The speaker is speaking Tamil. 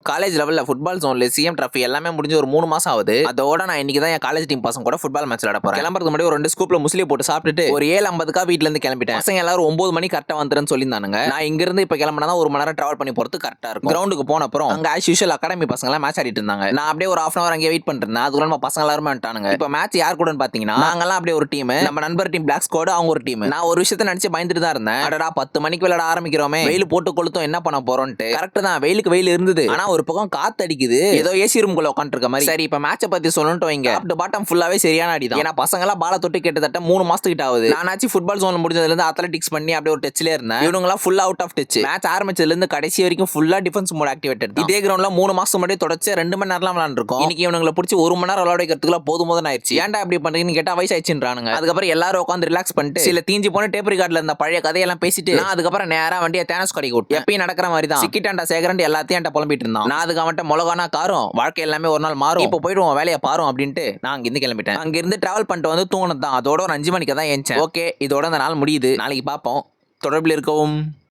காலேஜ் லெவல்ல ஃபுட்பால் ஜோன்ல சிஎம் ட்ராஃபி எல்லாமே முடிஞ்சு ஒரு 3 மாசம் ஆகுது. அதோட நான் இன்னைக்கு தான் என் காலேஜ் டீம் பசங்க கூட ஃபுட்பால் மேட்ச் விளையாட போறேன். கிளம்பறதுக்கு முன்னாடி ஒரு 2 ஸ்கூப்ல முஸ்லி போட்டு சாப்பிட்டுட்டு ஒரு 7:50க்கா வீட்ல இருந்து கிளம்பிட்டேன். பசங்க எல்லாரும் 9 மணி கரெக்டா வந்துருன்னு சொல்லியிருந்தானுங்க. நான் இங்க இருந்து இப்ப கிளம்பினா 1 மணி நேரம் டிராவல் பண்ணி போறது கரெக்டா இருக்கும். கிரவுண்டுக்கு போன அப்புறம் அங்க ஆஸ் யூஷுவல் அகாடமி பசங்க எல்லாம் மேட்ச் ஆடிட்டு இருந்தாங்க. நான் அப்படியே ஒரு 1/2 hour அங்கே வெயிட் பண்ணிட்டு இருந்தேன். அதுக்குள்ள நம்ம பசங்க எல்லாரும் வந்துட்டானுங்க. இப்ப மேட்ச் யார் கூடன்னு பாத்தீங்கன்னா நாங்கெல்லாம் அப்படியே ஒரு டீம், நம்ம நண்பர் டீம் பிளாக் ஸ்குவாட், அவங்க ஒரு டீம். நான் ஒரு விஷயத்தை நினைச்சு பயந்துட்டு தான் இருந்தேன். அடடா 10 மணிக்கு விளையாட ஆரம்பிக்கிறோமே, வெயில் போட்டு கொளுத்தும், என்ன பண்ண போறோம்ட்டு. கரெக்ட் தான், வெயிலுக்கு வெயில் இருந்தது. ஆனா ஒரு பக்கம் காத்து அடிக்குது, ஏதோ ஏசி ரூம் குள்ள உட்காந்துருக்க மாதிரி. சரி இப்ப மேட்சை பத்தி சொல்லணும்னு வைங்க, டாப் டு பாட்டம் ஃபுல்லாவே சரியான அடி தான். ஏன்னா பசங்க எல்லாம் பால தொட்டு கிட்டத்தட்ட 3 மாசத்துக்கிட்ட ஆகுது. நானாச்சு ஃபுட்பால் ஜோன்ல முடிஞ்சதுல இருந்து அத்லெட்டிக்ஸ் பண்ணி அப்படியே ஒரு டச்ல இருந்தேன். இவங்க எல்லாம் full out of touch. Match ஆரம்பிச்சதுல இருந்து கடைசி வரைக்கும் ஃபுல்லா டிஃபென்ஸ் மோட் ஆக்டிவேட்டட். இதே கிரவுண்ட்ல 3 மாசம் முன்னாடி தொடர்ச்சி 2 மணி நேரம் விளையாண்டுருக்கோம். இன்னைக்கு இவங்களை பிடிச்சி 1 மணி நேரம் விளையாட வைக்கிறதுக்குள்ள போதும் ஆயிடுச்சு. ஏன்டா இப்படி பண்றீங்கன்னு கேட்டா வயசு ஆயிடுச்சுன்றானுங்க. அதுக்கப்புறம் எல்லாரும் உட்காந்து ரிலாக்ஸ் பண்ணிட்டு சில தீஞ்சு போன டேப் ரெக்கார்ட்ல இருந்த பழைய கதையெல்லாம் பேசிட்டு நான் அதுக்கப்புறம் நேரா வண்டியை தேனஸ் கடைக்கு விட்டு எப்பயும் நடக்கிற மாதிரி தான் சிக்கிட்டாண்டா சேகரண்ட் எல்லாத்தையும் என்கிட்ட புலம்பிட்டு இருந்தான். நான் அதுக்கு அவன்கிட்ட மிளகானா காரம், வாழ்க்கை எல்லாமே ஒரு நாள் மாறும், இப்போ போயிடுவோம் வேலையை பாரும் அப்படின்ட்டு நான் அங்கிருந்து கிளம்பிட்டேன். அங்கிருந்து டிராவல் பண்ணிட்டு வந்து தூங்கினது தான். அதோட ஒரு 5 மணிக்கு தான் ஏஞ்சேன். ஓகே, இதோட அந்த நாள் முடியுது. நாளைக்கு பார்ப்போம். தொடர்பில் இருக்கவும்.